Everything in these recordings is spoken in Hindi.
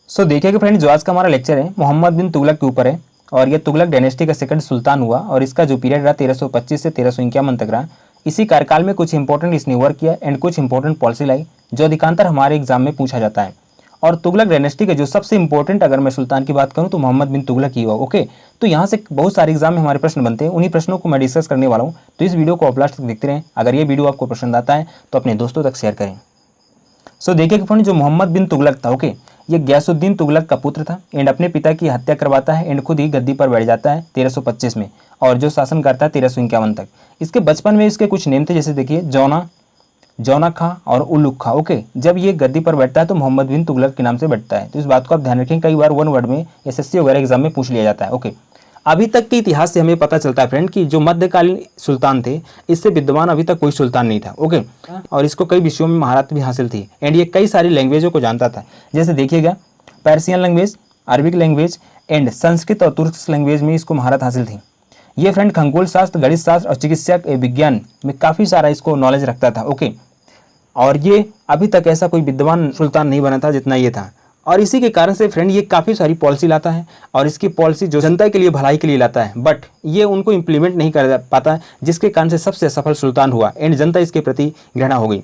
देखिए कि फ्रेंड, जो आज का हमारा लेक्चर है मोहम्मद बिन तुगलक के ऊपर है और ये तुगलक डायनेस्टी का सेकंड सुल्तान हुआ और इसका जो पीरियड रहा 1325 से 1351 तक रहा। इसी कार्यकाल में कुछ इंपॉर्टेंट इसने वर्क किया एंड कुछ इंपॉर्टेंट पॉलिसी लाई जो अधिकांतर हमारे एग्जाम में पूछा जाता है। और तुगलक डायनेस्टी के जो सबसे इंपॉर्टेंट अगर मैं सुल्तान की बात करूं तो मोहम्मद बिन तुगलक ही हुआ। ओके, तो यहाँ से बहुत सारे एग्जाम में हमारे प्रश्न बनते हैं, उन्हीं प्रश्नों को मैं डिस्कस करने वाला हूँ। तो इस वीडियो को आप लास्ट तक देखते रहें। अगर ये वीडियो आपको पसंद आता है तो अपने दोस्तों तक शेयर करें। देखिए कि फ्रेंड, जो मोहम्मद बिन तुगलक था, ओके, ये गयासुद्दीन तुगलक का पुत्र था एंड अपने पिता की हत्या करवाता है एंड खुद ही गद्दी पर बैठ जाता है 1325 में और जो शासन करता है 1351 तक। इसके बचपन में इसके कुछ नेम थे, जैसे देखिए जौना खां और उलुग खां। ओके, जब ये गद्दी पर बैठता है तो मोहम्मद बिन तुगलक के नाम से बैठता है। तो इस बात को आप ध्यान रखें, कई बार वन वर्ड में एसएससी वगैरह एग्जाम में पूछ लिया जाता है। ओके, अभी तक के इतिहास से हमें पता चलता है फ्रेंड कि जो मध्यकालीन सुल्तान थे इससे विद्यमान अभी तक कोई सुल्तान नहीं था। ओके, और इसको कई विषयों में महारत भी हासिल थी एंड ये कई सारी लैंग्वेजों को जानता था। जैसे देखिएगा, Persian language, Arabic language and Sanskrit और तुर्क लैंग्वेज में इसको महारत हासिल थी। ये फ्रेंड खगोल शास्त्र, गणित शास्त्र और चिकित्सा विज्ञान में काफ़ी सारा इसको नॉलेज रखता था। ओके, और ये अभी तक ऐसा कोई विद्वान सुल्तान नहीं बना था जितना ये था। और इसी के कारण से फ्रेंड ये काफ़ी सारी पॉलिसी लाता है और इसकी पॉलिसी जो जनता के लिए भलाई के लिए लाता है, बट ये उनको इम्प्लीमेंट नहीं कर पाता है, जिसके कारण से सबसे सफल सुल्तान हुआ एंड जनता इसके प्रति घृणा हो गई।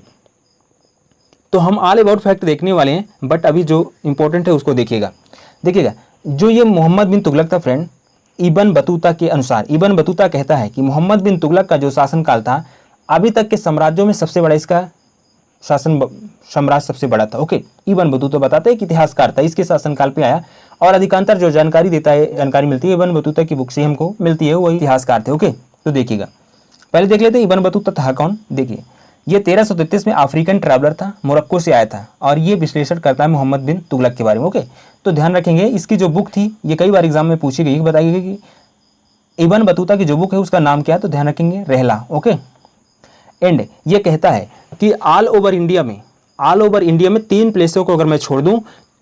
तो हम ऑल अबाउट फैक्ट देखने वाले हैं, बट अभी जो इंपॉर्टेंट है उसको देखिएगा। जो ये मोहम्मद बिन तुगलक था फ्रेंड, इब्न बतूता के अनुसार, इब्न बतूता कहता है कि मोहम्मद बिन तुगलक का जो शासनकाल था अभी तक के साम्राज्यों में सबसे बड़ा इसका साम्राज्य सबसे बड़ा था। ओके, इब्न बतूता बताते हैं कि इतिहासकार था, इसके शासनकाल पे आया और अधिकांतर जो जानकारी देता है, जानकारी मिलती है इब्न बतूता की बुक से हमको मिलती है, वो इतिहासकार थे। ओके, तो देखिएगा, पहले देख लेते हैं इब्न बतूता था कौन। देखिए, ये 1333 में अफ्रीकन ट्रैवलर था, मोरक्को से आया था और ये विश्लेषण करता है मोहम्मद बिन तुगलक के बारे में। ओके, तो ध्यान रखेंगे इसकी जो बुक थी ये कई बार एग्जाम में पूछी गई, बताई गई कि इब्न बतूता की जो बुक है उसका नाम क्या है, तो ध्यान रखेंगे रहला। ओके, एंड ये कहता है कि ऑल ओवर इंडिया में 3 प्लेसों को अगर मैं छोड़ दूं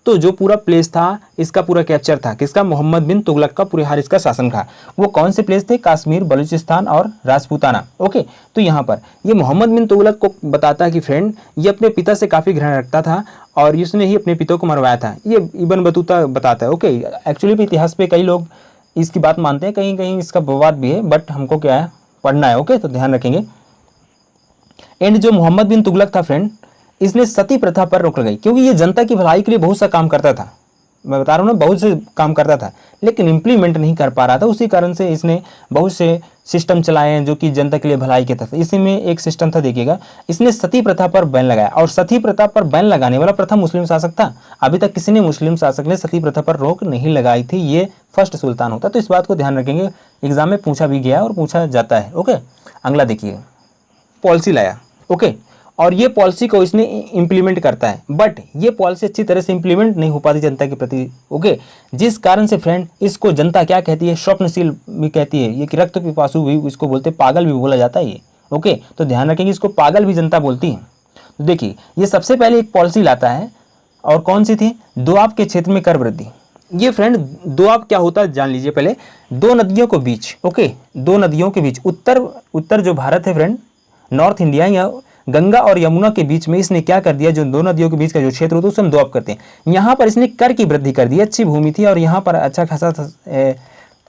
तो जो पूरा प्लेस था इसका पूरा कैप्चर था किसका, मोहम्मद बिन तुगलक का पूरे हार इसका शासन था। वो कौन से प्लेस थे, कश्मीर, बलूचिस्तान और राजपूताना। ओके, तो यहाँ पर ये मोहम्मद बिन तुगलक को बताता है कि फ्रेंड ये अपने पिता से काफ़ी घृणा रखता था और इसने ही अपने पिता को मरवाया था। ये इब्न बतूता बताता है। ओके, एक्चुअली इतिहास पे कई लोग इसकी बात मानते हैं, कहीं कहीं इसका विवाद भी है, बट हमको क्या है, पढ़ना है। ओके, तो ध्यान रखेंगे। एंड जो मोहम्मद बिन तुगलक था फ्रेंड, इसने सती प्रथा पर रोक लगाई क्योंकि ये जनता की भलाई के लिए बहुत सा काम करता था। मैं बता रहा हूँ ना, बहुत से काम करता था लेकिन इम्प्लीमेंट नहीं कर पा रहा था। उसी कारण से इसने बहुत से सिस्टम चलाए हैं जो कि जनता के लिए भलाई के थे। इसी में एक सिस्टम था, देखिएगा, इसने सती प्रथा पर बैन लगाया और सती प्रथा पर बैन लगाने वाला प्रथम मुस्लिम शासक था। अभी तक किसी ने मुस्लिम शासक ने सती प्रथा पर रोक नहीं लगाई थी, ये फर्स्ट सुल्तान होता। तो इस बात को ध्यान रखेंगे, एग्जाम में पूछा भी गया और पूछा जाता है। ओके, अगला देखिए, पॉलिसी लाया। ओके, और ये पॉलिसी को इसने इम्प्लीमेंट करता है, बट ये पॉलिसी अच्छी तरह से इम्प्लीमेंट नहीं हो पाती जनता के प्रति। ओके, जिस कारण से फ्रेंड इसको जनता क्या कहती है, स्वप्नशील भी कहती है, ये कि रक्त पिपासु भी इसको बोलते, पागल भी बोला जाता है ये। ओके, तो ध्यान रखेंगे, इसको पागल भी जनता बोलती है। तो देखिए, ये सबसे पहले एक पॉलिसी लाता है और कौन सी थी, दोआब के क्षेत्र में कर वृद्धि। ये फ्रेंड दोआब क्या होता है जान लीजिए पहले। 2 नदियों के बीच, ओके, 2 नदियों के बीच, उत्तर जो भारत है फ्रेंड, नॉर्थ इंडिया या गंगा और यमुना के बीच में इसने क्या कर दिया, जो 2 नदियों के बीच का जो क्षेत्र होता है उसे हम दोआब करते हैं। यहाँ पर इसने कर की वृद्धि कर दी, अच्छी भूमि थी और यहाँ पर अच्छा खासा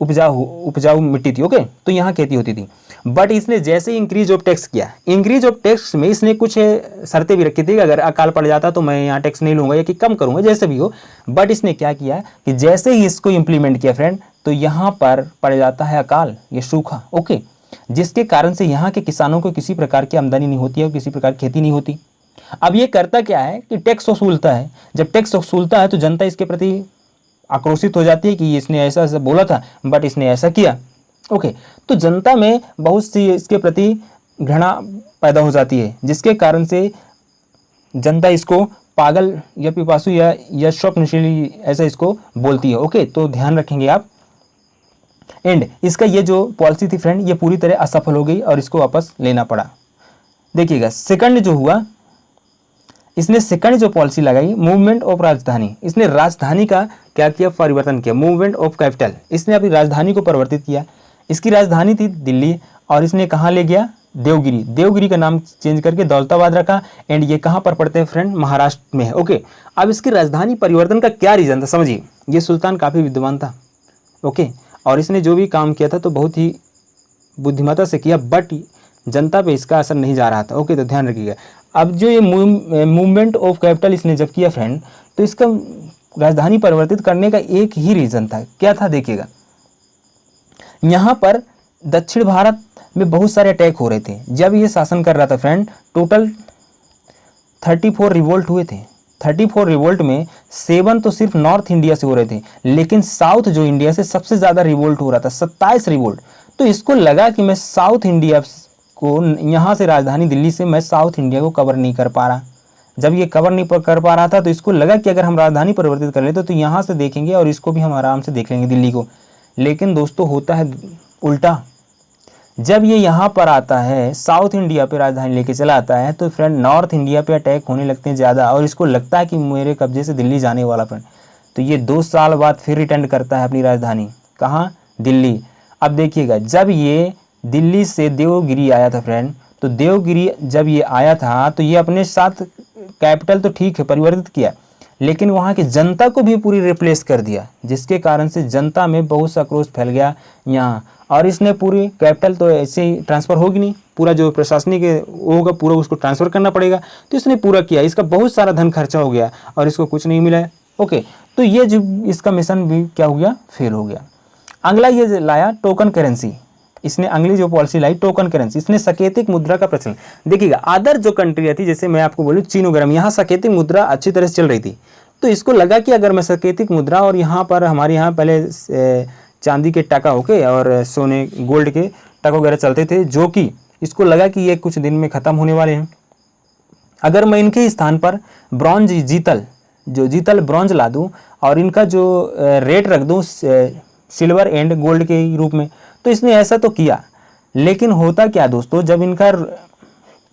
उपजाऊ मिट्टी थी। ओके, तो यहाँ खेती होती थी, बट इसने जैसे ही इंक्रीज ऑफ टैक्स किया, इंक्रीज ऑफ टैक्स में इसने कुछ शर्तें भी रखी थी कि अगर अकाल पड़ जाता तो मैं यहाँ टैक्स नहीं लूँगा या कि कम करूँगा, जैसे भी हो। बट इसने क्या किया कि जैसे ही इसको इम्प्लीमेंट किया फ्रेंड, तो यहाँ पर पड़ जाता है अकाल, ये सूखा। ओके, जिसके कारण से यहाँ के किसानों को किसी प्रकार की आमदनी नहीं होती है और किसी प्रकार की खेती नहीं होती। अब ये करता क्या है कि टैक्स वसूलता है। जब टैक्स वसूलता है तो जनता इसके प्रति आक्रोशित हो जाती है कि इसने ऐसा ऐसा बोला था बट इसने ऐसा किया। ओके, तो जनता में बहुत सी इसके प्रति घृणा पैदा हो जाती है, जिसके कारण से जनता इसको पागल या पिपासु या स्वप्नशीली ऐसा इसको बोलती है। ओके, तो ध्यान रखेंगे आप। एंड इसका ये जो पॉलिसी थी फ्रेंड, ये पूरी तरह असफल हो गई और इसको वापस लेना पड़ा। देखिएगा, सेकंड जो हुआ, इसने सेकंड जो पॉलिसी लगाई, मूवमेंट ऑफ राजधानी। इसने राजधानी का क्या किया, परिवर्तन किया, मूवमेंट ऑफ कैपिटल। इसने अपनी राजधानी को परिवर्तित किया। इसकी राजधानी थी दिल्ली और इसने कहाँ ले गया, देवगिरी, देवगिरी का नाम चेंज करके दौलताबाद रखा। एंड ये कहाँ पर पड़ते हैं फ्रेंड, महाराष्ट्र में है। ओके, अब इसकी राजधानी परिवर्तन का क्या रीज़न था समझिए। ये सुल्तान काफ़ी विद्वान था, ओके, और इसने जो भी काम किया था तो बहुत ही बुद्धिमत्ता से किया, बट जनता पे इसका असर नहीं जा रहा था। ओके, तो ध्यान रखिएगा। अब जो ये मूवमेंट ऑफ कैपिटल इसने जब किया फ्रेंड, तो इसका राजधानी परिवर्तित करने का एक ही रीज़न था। क्या था देखिएगा, यहाँ पर दक्षिण भारत में बहुत सारे अटैक हो रहे थे जब ये शासन कर रहा था फ्रेंड। टोटल 34 रिवोल्ट हुए थे। 34 रिवोल्ट में 7 तो सिर्फ नॉर्थ इंडिया से हो रहे थे, लेकिन साउथ जो इंडिया से सबसे ज़्यादा रिवोल्ट हो रहा था, 27 रिवोल्ट। तो इसको लगा कि मैं साउथ इंडिया को, यहाँ से राजधानी दिल्ली से मैं साउथ इंडिया को कवर नहीं कर पा रहा। जब ये कवर नहीं कर पा रहा था तो इसको लगा कि अगर हम राजधानी परिवर्तित कर लेते तो यहाँ से देखेंगे और इसको भी हम आराम से देख लेंगे दिल्ली को। लेकिन दोस्तों होता है उल्टा। जब ये यहाँ पर आता है, साउथ इंडिया पे राजधानी लेके चला आता है, तो फ्रेंड नॉर्थ इंडिया पे अटैक होने लगते हैं ज़्यादा, और इसको लगता है कि मेरे कब्जे से दिल्ली जाने वाला फ्रेंड। तो ये 2 साल बाद फिर रिटर्न करता है अपनी राजधानी, कहाँ, दिल्ली। अब देखिएगा, जब ये दिल्ली से देवगिरी आया था फ्रेंड, तो देवगिरी जब ये आया था तो ये अपने साथ कैपिटल तो ठीक है परिवर्तित किया, लेकिन वहाँ की जनता को भी पूरी रिप्लेस कर दिया, जिसके कारण से जनता में बहुत सा आक्रोश फैल गया यहाँ। और इसने पूरी कैपिटल तो ऐसे ही ट्रांसफ़र होगी नहीं, पूरा जो प्रशासनिक होगा पूरा उसको ट्रांसफ़र करना पड़ेगा, तो इसने पूरा किया। इसका बहुत सारा धन खर्चा हो गया और इसको कुछ नहीं मिला है। ओके, तो ये जो इसका मिशन भी क्या हो गया, फेल हो गया। अगला ये लाया टोकन करेंसी। इसने अगली जो पॉलिसी लाई टोकन करेंसी, इसने सकेतिक मुद्रा का प्रचलन। देखिएगा, अदर जो कंट्री रहती, जैसे मैं आपको बोलूँ चीन वगैरह में, यहाँ सकेतिक मुद्रा अच्छी तरह से चल रही थी। तो इसको लगा कि अगर मैं सकेतिक मुद्रा, और यहाँ पर हमारे यहाँ पहले चांदी के टका होके और सोने गोल्ड के टका वगैरह चलते थे, जो कि इसको लगा कि ये कुछ दिन में ख़त्म होने वाले हैं। अगर मैं इनके स्थान पर ब्रॉन्ज जीतल ब्रॉन्ज ला दूँ और इनका जो रेट रख दूँ सिल्वर एंड गोल्ड के रूप में, तो इसने ऐसा तो किया। लेकिन होता क्या दोस्तों, जब इनका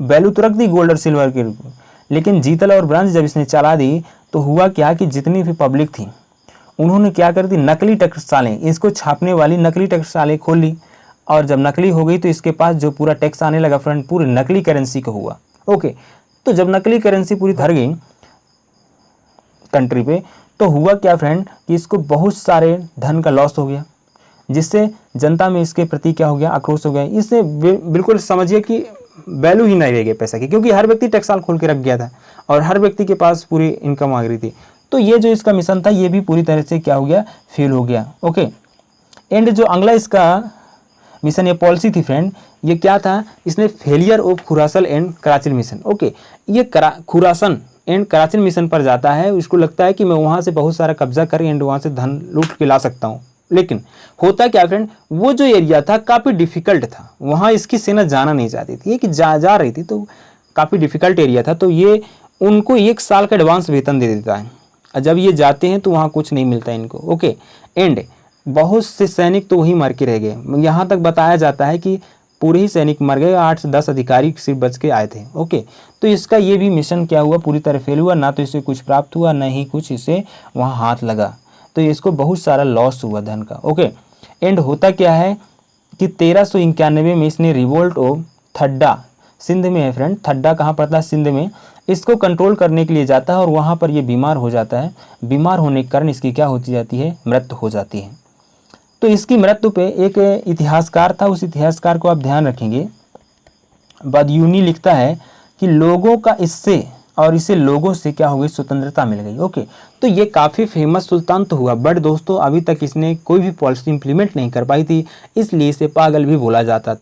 वैल्यू तो रख दी गोल्ड और सिल्वर के रूप में, लेकिन जीतल और ब्रॉन्ज जब इसने चला दी तो हुआ क्या कि जितनी भी पब्लिक थी उन्होंने क्या कर दी, नकली टकसालें, इसको छापने वाली नकली टकसालें खोल ली। और जब नकली हो गई तो इसके पास जो पूरा टैक्स आने लगा फ्रेंड, पूरी नकली करेंसी का हुआ। ओके, तो जब नकली करेंसी पूरी भर गई कंट्री पे, तो हुआ क्या फ्रेंड कि इसको बहुत सारे धन का लॉस हो गया, जिससे जनता में इसके प्रति क्या हो गया, आक्रोश हो गया। इसने बिल्कुल समझिए कि वैल्यू ही नहीं रह गई पैसा की, क्योंकि हर व्यक्ति टकसाल खोल के रख गया था और हर व्यक्ति के पास पूरी इनकम आ गई थी। तो ये जो इसका मिशन था ये भी पूरी तरह से क्या हो गया, फेल हो गया। ओके, एंड जो अगला इसका मिशन या पॉलिसी थी फ्रेंड, ये क्या था, इसने फेलियर ऑफ खुरासन एंड कराचिन मिशन। ओके, ये खुरासन एंड कराचिन मिशन पर जाता है। इसको लगता है कि मैं वहाँ से बहुत सारा कब्जा कर एंड वहाँ से धन लूट के ला सकता हूँ। लेकिन होता क्या फ्रेंड, वो जो एरिया था काफ़ी डिफ़िकल्ट था, वहाँ इसकी सेना जाना नहीं चाहती थी, कि जा रही थी, तो काफ़ी डिफ़िकल्ट एरिया था। तो ये उनको 1 साल का एडवांस वेतन दे देता है, और जब ये जाते हैं तो वहाँ कुछ नहीं मिलता इनको। ओके, एंड बहुत से सैनिक तो वहीं मर के रह गए। यहाँ तक बताया जाता है कि पूरे ही सैनिक मर गए, 8 से 10 अधिकारी सिर्फ बच के आए थे। ओके, तो इसका ये भी मिशन क्या हुआ, पूरी तरह फेल हुआ। ना तो इसे कुछ प्राप्त हुआ, ना ही कुछ इसे वहाँ हाथ लगा, तो इसको बहुत सारा लॉस हुआ धन का। ओके, एंड होता क्या है कि 1391 में इसने रिवोल्ट ऑफ थड्डा, सिंध में है फ्रेंड, थड्डा कहाँ पड़ता है, सिंध में, इसको कंट्रोल करने के लिए जाता है और वहाँ पर ये बीमार हो जाता है। बीमार होने के कारण इसकी क्या होती जाती है, मृत्यु हो जाती है। तो इसकी मृत्यु पे एक इतिहासकार था, उस इतिहासकार को आप ध्यान रखेंगे, बदयूनी लिखता है कि लोगों का इससे और इसे लोगों से क्या हो गई, स्वतंत्रता मिल गई। ओके, तो ये काफ़ी फेमस सुल्तान तो हुआ, बट दोस्तों अभी तक इसने कोई भी पॉलिसी इंप्लीमेंट नहीं कर पाई थी, इसलिए इसे पागल भी बोला जाता था।